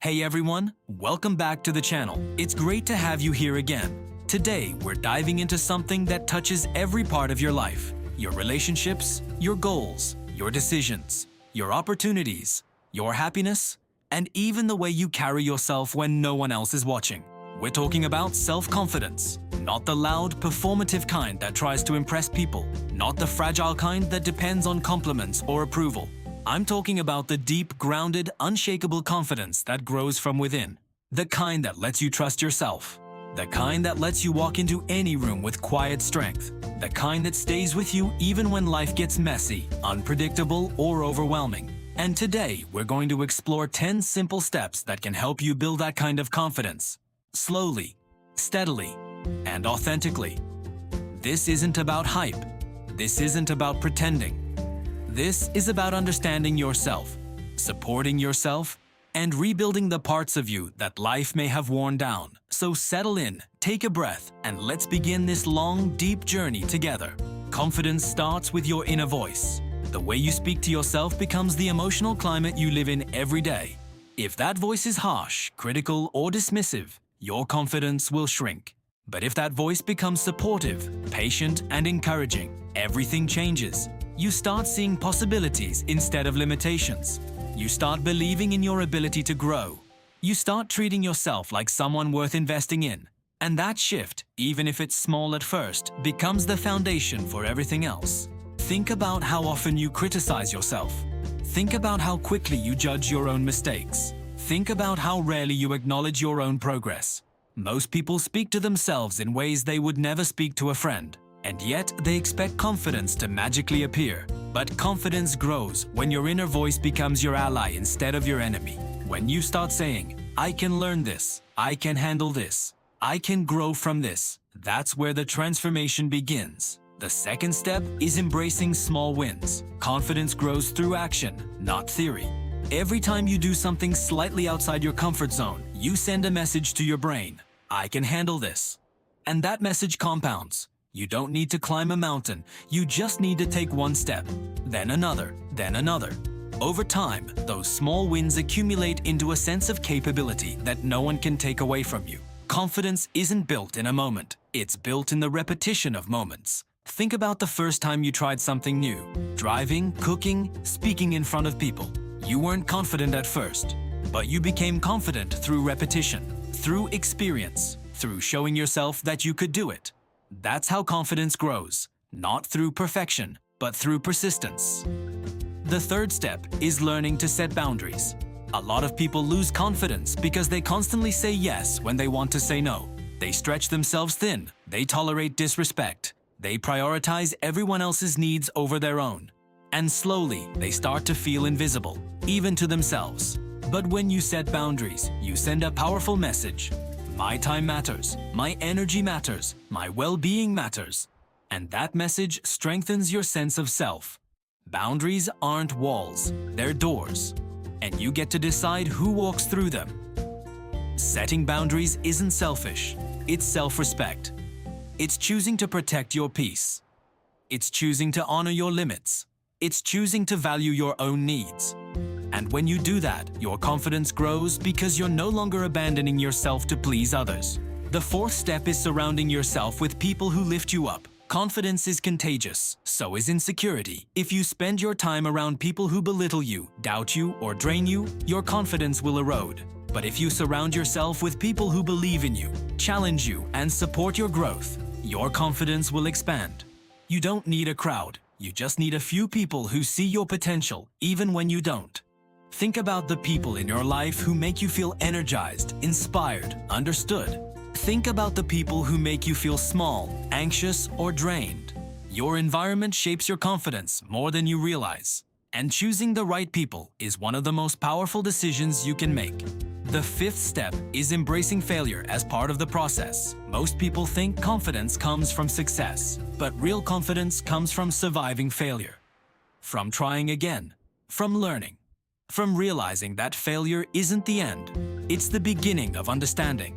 Hey everyone, welcome back to the channel. It's great to have you here again. Today, we're diving into something that touches every part of your life. Your relationships, your goals, your decisions, your opportunities, your happiness, and even the way you carry yourself when no one else is watching. We're talking about self-confidence, not the loud, performative kind that tries to impress people, not the fragile kind that depends on compliments or approval. I'm talking about the deep, grounded, unshakable confidence that grows from within. The kind that lets you trust yourself. The kind that lets you walk into any room with quiet strength. The kind that stays with you even when life gets messy, unpredictable, or overwhelming. And today, we're going to explore 10 simple steps that can help you build that kind of confidence. Slowly, steadily, and authentically. This isn't about hype. This isn't about pretending. This is about understanding yourself, supporting yourself, and rebuilding the parts of you that life may have worn down. So settle in, take a breath, and let's begin this long, deep journey together. Confidence starts with your inner voice. The way you speak to yourself becomes the emotional climate you live in every day. If that voice is harsh, critical, or dismissive, your confidence will shrink. But if that voice becomes supportive, patient, and encouraging, everything changes. You start seeing possibilities instead of limitations. You start believing in your ability to grow. You start treating yourself like someone worth investing in. And that shift, even if it's small at first, becomes the foundation for everything else. Think about how often you criticize yourself. Think about how quickly you judge your own mistakes. Think about how rarely you acknowledge your own progress. Most people speak to themselves in ways they would never speak to a friend. And yet, they expect confidence to magically appear. But confidence grows when your inner voice becomes your ally instead of your enemy. When you start saying, I can learn this, I can handle this, I can grow from this, that's where the transformation begins. The second step is embracing small wins. Confidence grows through action, not theory. Every time you do something slightly outside your comfort zone, you send a message to your brain, I can handle this. And that message compounds. You don't need to climb a mountain, you just need to take one step, then another, then another. Over time, those small wins accumulate into a sense of capability that no one can take away from you. Confidence isn't built in a moment, it's built in the repetition of moments. Think about the first time you tried something new. Driving, cooking, speaking in front of people. You weren't confident at first, but you became confident through repetition, through experience, through showing yourself that you could do it. That's how confidence grows, not through perfection, but through persistence. The third step is learning to set boundaries. A lot of people lose confidence because they constantly say yes when they want to say no. They stretch themselves thin, they tolerate disrespect, they prioritize everyone else's needs over their own. And slowly, they start to feel invisible, even to themselves. But when you set boundaries, you send a powerful message. My time matters, my energy matters, my well-being matters. And that message strengthens your sense of self. Boundaries aren't walls, they're doors. And you get to decide who walks through them. Setting boundaries isn't selfish, it's self-respect. It's choosing to protect your peace. It's choosing to honor your limits. It's choosing to value your own needs. And when you do that, your confidence grows because you're no longer abandoning yourself to please others. The fourth step is surrounding yourself with people who lift you up. Confidence is contagious, so is insecurity. If you spend your time around people who belittle you, doubt you, or drain you, your confidence will erode. But if you surround yourself with people who believe in you, challenge you, and support your growth, your confidence will expand. You don't need a crowd. You just need a few people who see your potential, even when you don't. Think about the people in your life who make you feel energized, inspired, understood. Think about the people who make you feel small, anxious, or drained. Your environment shapes your confidence more than you realize. And choosing the right people is one of the most powerful decisions you can make. The fifth step is embracing failure as part of the process. Most people think confidence comes from success, but real confidence comes from surviving failure. From trying again, from learning, from realizing that failure isn't the end, it's the beginning of understanding.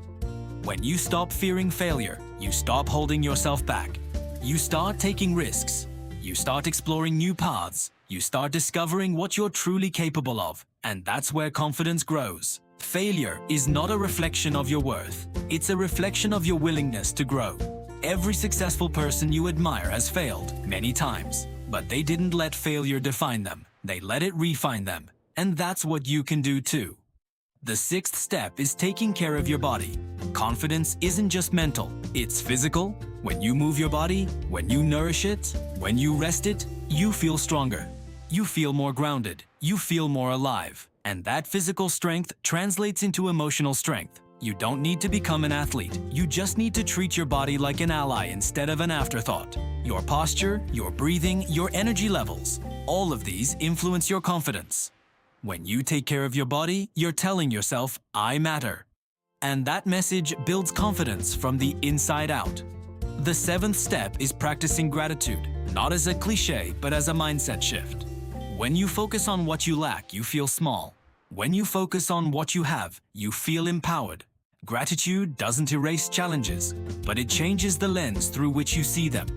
When you stop fearing failure, you stop holding yourself back. You start taking risks. You start exploring new paths. You start discovering what you're truly capable of, and that's where confidence grows. Failure is not a reflection of your worth. It's a reflection of your willingness to grow. Every successful person you admire has failed many times, but they didn't let failure define them. They let it refine them. And that's what you can do too. The sixth step is taking care of your body. Confidence isn't just mental, it's physical. When you move your body, when you nourish it, when you rest it, you feel stronger. You feel more grounded. You feel more alive. And that physical strength translates into emotional strength. You don't need to become an athlete. You just need to treat your body like an ally instead of an afterthought. Your posture, your breathing, your energy levels, all of these influence your confidence. When you take care of your body, you're telling yourself, I matter. And that message builds confidence from the inside out. The seventh step is practicing gratitude, not as a cliche, but as a mindset shift. When you focus on what you lack, you feel small. When you focus on what you have, you feel empowered. Gratitude doesn't erase challenges, but it changes the lens through which you see them.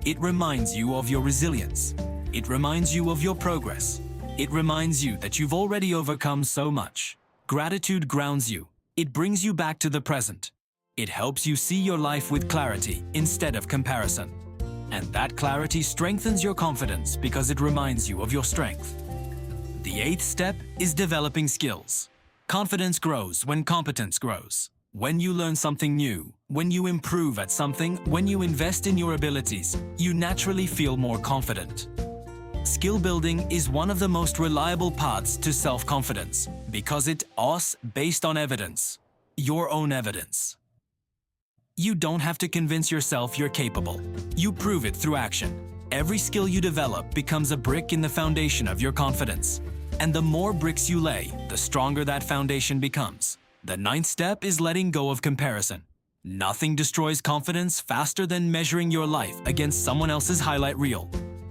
It reminds you of your resilience. It reminds you of your progress. It reminds you that you've already overcome so much. Gratitude grounds you. It brings you back to the present. It helps you see your life with clarity instead of comparison. And that clarity strengthens your confidence because it reminds you of your strength. The eighth step is developing skills. Confidence grows when competence grows. When you learn something new, when you improve at something, when you invest in your abilities, you naturally feel more confident. Skill building is one of the most reliable paths to self-confidence because it's based on evidence, your own evidence. You don't have to convince yourself you're capable. You prove it through action. Every skill you develop becomes a brick in the foundation of your confidence. And the more bricks you lay, the stronger that foundation becomes. The ninth step is letting go of comparison. Nothing destroys confidence faster than measuring your life against someone else's highlight reel.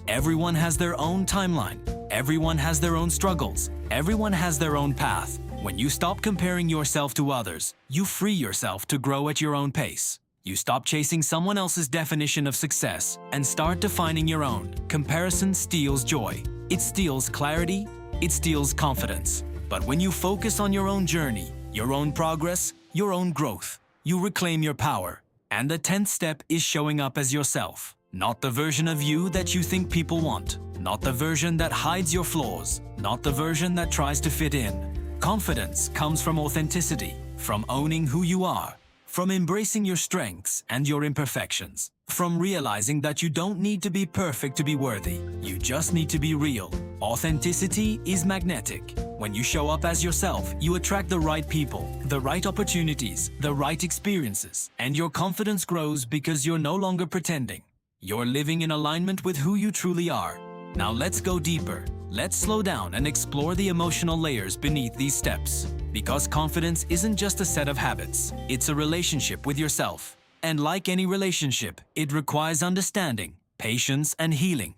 Everyone has their own timeline. Everyone has their own struggles. Everyone has their own path. When you stop comparing yourself to others, you free yourself to grow at your own pace. You stop chasing someone else's definition of success and start defining your own. Comparison steals joy. It steals clarity. It steals confidence. But when you focus on your own journey, your own progress, your own growth, you reclaim your power. And the 10th step is showing up as yourself. Not the version of you that you think people want. Not the version that hides your flaws. Not the version that tries to fit in. Confidence comes from authenticity, from owning who you are, from embracing your strengths and your imperfections, from realizing that you don't need to be perfect to be worthy. You just need to be real. Authenticity is magnetic. When you show up as yourself, you attract the right people, the right opportunities, the right experiences, and your confidence grows because you're no longer pretending. You're living in alignment with who you truly are. Now let's go deeper. Let's slow down and explore the emotional layers beneath these steps. Because confidence isn't just a set of habits, it's a relationship with yourself. And like any relationship, it requires understanding, patience, and healing.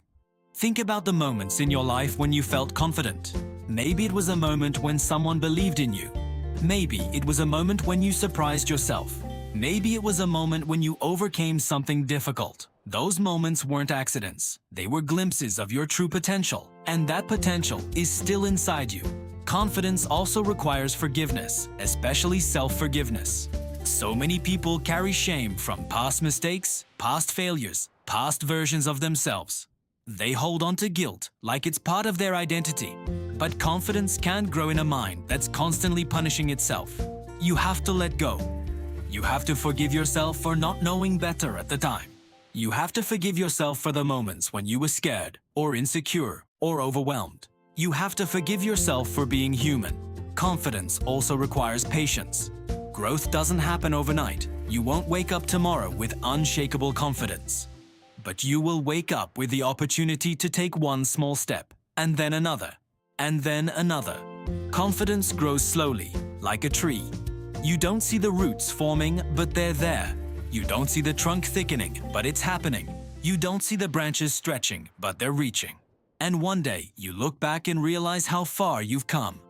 Think about the moments in your life when you felt confident. Maybe it was a moment when someone believed in you. Maybe it was a moment when you surprised yourself. Maybe it was a moment when you overcame something difficult. Those moments weren't accidents. They were glimpses of your true potential. And that potential is still inside you. Confidence also requires forgiveness, especially self-forgiveness. So many people carry shame from past mistakes, past failures, past versions of themselves. They hold on to guilt like it's part of their identity. But confidence can't grow in a mind that's constantly punishing itself. You have to let go. You have to forgive yourself for not knowing better at the time. You have to forgive yourself for the moments when you were scared, or insecure, or overwhelmed. You have to forgive yourself for being human. Confidence also requires patience. Growth doesn't happen overnight. You won't wake up tomorrow with unshakable confidence. But you will wake up with the opportunity to take one small step, and then another, and then another. Confidence grows slowly, like a tree. You don't see the roots forming, but they're there. You don't see the trunk thickening, but it's happening. You don't see the branches stretching, but they're reaching. And one day, you look back and realize how far you've come.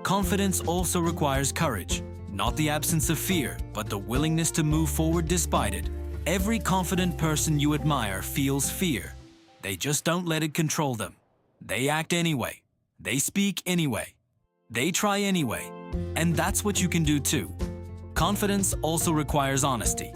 Confidence also requires courage. Not the absence of fear, but the willingness to move forward despite it. Every confident person you admire feels fear. They just don't let it control them. They act anyway. They speak anyway. They try anyway. And that's what you can do too. Confidence also requires honesty.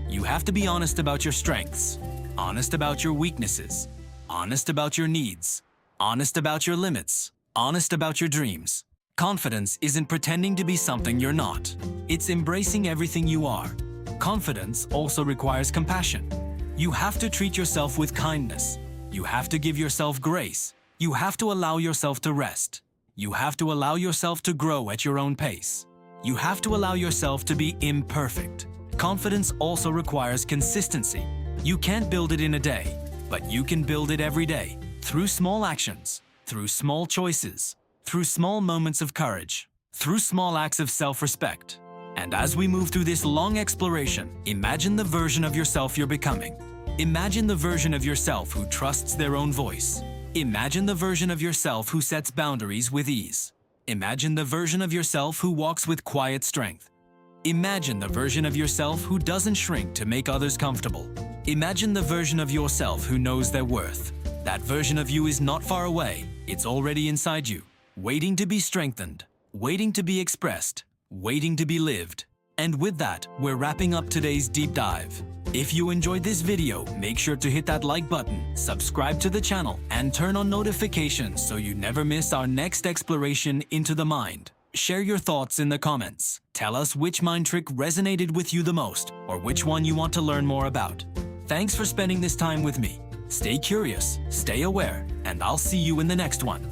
You have to be honest about your strengths, honest about your weaknesses, honest about your needs, honest about your limits, honest about your dreams. Confidence isn't pretending to be something you're not. It's embracing everything you are. Confidence also requires compassion. You have to treat yourself with kindness. You have to give yourself grace. You have to allow yourself to rest. You have to allow yourself to grow at your own pace. You have to allow yourself to be imperfect. Confidence also requires consistency. You can't build it in a day, but you can build it every day, through small actions, through small choices, through small moments of courage, through small acts of self-respect. And as we move through this long exploration, imagine the version of yourself you're becoming. Imagine the version of yourself who trusts their own voice. Imagine the version of yourself who sets boundaries with ease. Imagine the version of yourself who walks with quiet strength. Imagine the version of yourself who doesn't shrink to make others comfortable. Imagine the version of yourself who knows their worth. That version of you is not far away. It's already inside you, waiting to be strengthened, waiting to be expressed, waiting to be lived. And with that, we're wrapping up today's deep dive. If you enjoyed this video, make sure to hit that like button, subscribe to the channel, and turn on notifications so you never miss our next exploration into the mind. Share your thoughts in the comments. Tell us which mind trick resonated with you the most, or which one you want to learn more about. Thanks for spending this time with me. Stay curious, stay aware, and I'll see you in the next one.